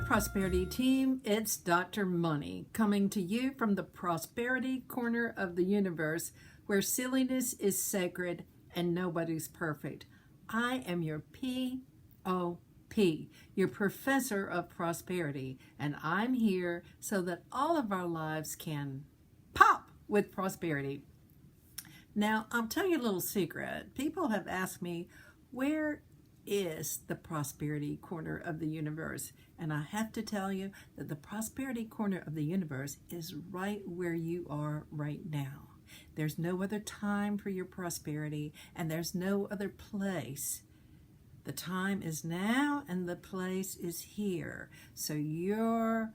Prosperity team, it's Dr. Money coming to you from the prosperity corner of the universe where silliness is sacred and nobody's perfect. I am your POP, your professor of prosperity, and I'm here so that all of our lives can pop with prosperity. Now, I'll tell you a little secret. People have asked me, where is the prosperity corner of the universe? And I have to tell you that the prosperity corner of the universe is right where you are right now. There's no other time for your prosperity, and there's no other place. The time is now, and the place is here. So your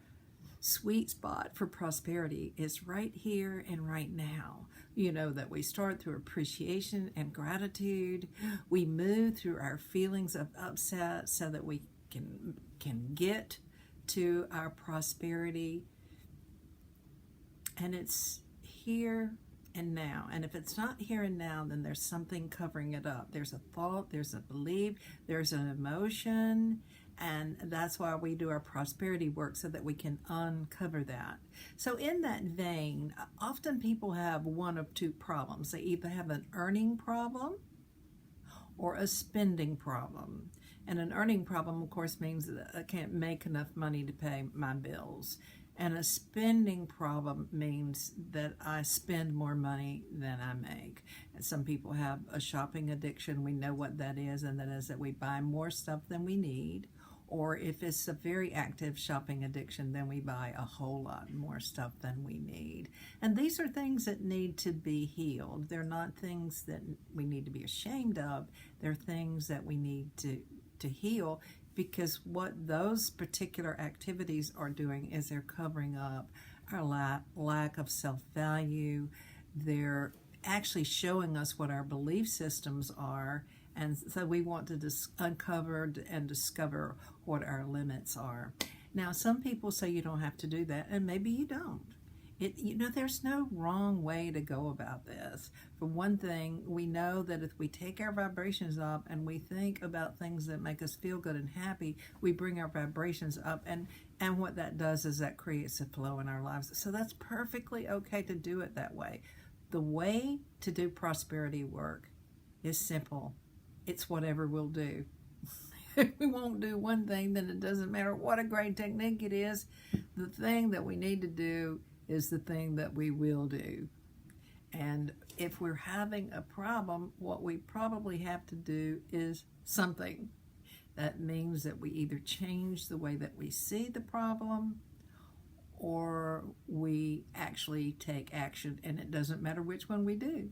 sweet spot for prosperity is right here and right now. You know that we start through appreciation and gratitude. We move through our feelings of upset so that we can get to our prosperity. And it's here and now. And if it's not here and now, then there's something covering it up. There's a thought, there's a belief, there's an emotion. And that's why we do our prosperity work, so that we can uncover that. So in that vein, often people have one of two problems. They either have an earning problem or a spending problem. And an earning problem, of course, means that I can't make enough money to pay my bills. And a spending problem means that I spend more money than I make. And some people have a shopping addiction. We know what that is, and that is that we buy more stuff than we need. Or if it's a very active shopping addiction, then we buy a whole lot more stuff than we need. And these are things that need to be healed. They're not things that we need to be ashamed of. They're things that we need to heal, because what those particular activities are doing is they're covering up our lack of self-value. They're actually showing us what our belief systems are. And so we want to uncover and discover what our limits are. Now, some people say you don't have to do that, and maybe you don't. There's no wrong way to go about this. For one thing, we know that if we take our vibrations up and we think about things that make us feel good and happy, we bring our vibrations up, and what that does is that creates a flow in our lives. So that's perfectly okay to do it that way. The way to do prosperity work is simple. It's whatever we'll do. If we won't do one thing, then it doesn't matter what a great technique it is. The thing that we need to do is the thing that we will do. And if we're having a problem, what we probably have to do is something. That means that we either change the way that we see the problem, or we actually take action, and it doesn't matter which one we do.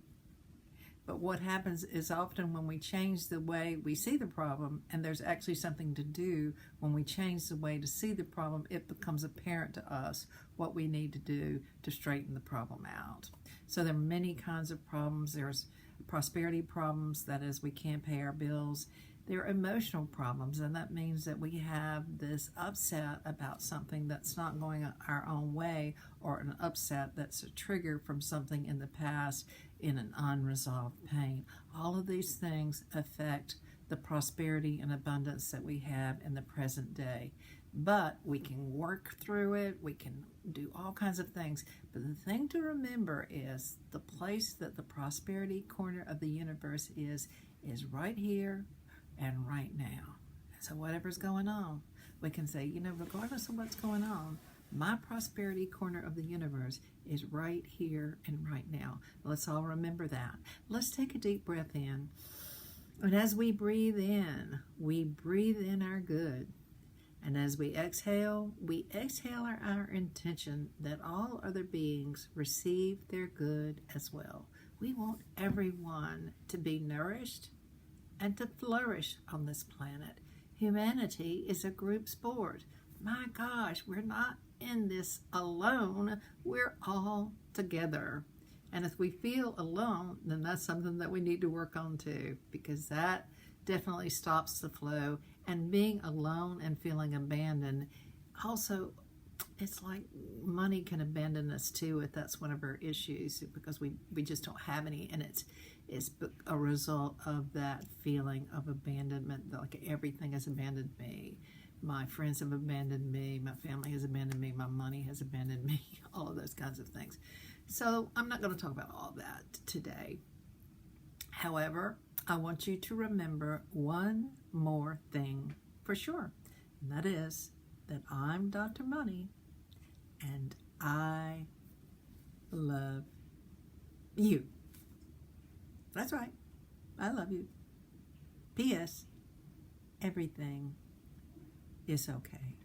But what happens is often when we change the way we see the problem, and there's actually something to do, when we change the way to see the problem, it becomes apparent to us what we need to do to straighten the problem out. So there are many kinds of problems. There's prosperity problems, that is, we can't pay our bills. There are emotional problems, and that means that we have this upset about something that's not going our own way, or an upset that's a trigger from something in the past in an unresolved pain. All of these things affect the prosperity and abundance that we have in the present day. But we can work through it, we can do all kinds of things. But the thing to remember is the place that the prosperity corner of the universe is right here and right now. So whatever's going on, we can say, regardless of what's going on, my prosperity corner of the universe is right here and right now. Let's all remember that. Let's take a deep breath in. And as we breathe in our good. And as we exhale our intention that all other beings receive their good as well. We want everyone to be nourished and to flourish on this planet. Humanity is a group sport. My gosh, we're not in this alone. We're all together. And if we feel alone, then that's something that we need to work on too, because that definitely stops the flow. And being alone and feeling abandoned, also, it's like money can abandon us too if that's one of our issues, because we just don't have any, and it's a result of that feeling of abandonment, like everything has abandoned me. My friends have abandoned me. My family has abandoned me. My money has abandoned me. All of those kinds of things. So I'm not going to talk about all that today. However, I want you to remember one more thing for sure. And that is that I'm Dr. Money and I love you. That's right. I love you. P.S. Everything is okay.